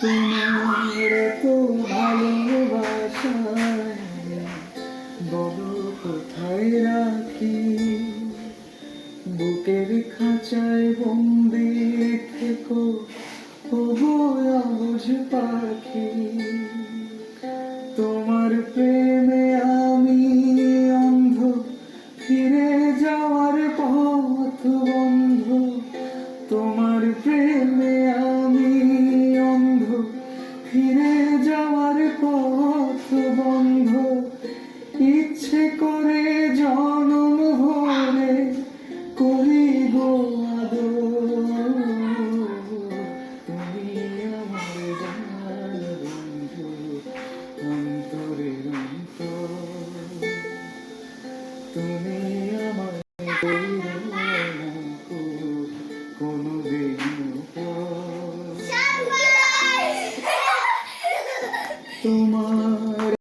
তোমার এত ভালোবাসায় বলো কোথায় রাখি, বুকের খাঁচায় বন্দি থেকো তবু অবুঝ পাখি। তোমার প্রেমে আমি অন্ধ, ফিরে যাওয়ার পথ বন্ধ। তোমার প্রেমে আমি অন্ধ, ফিরে যাওয়ার পথ বন্ধ। ইচ্ছে করে জনম ভরে করি গো আদর, তুমি আমার জানার বন্ধু, অন্তরের অন্তর। তুমি আমার কোনদিন তোমার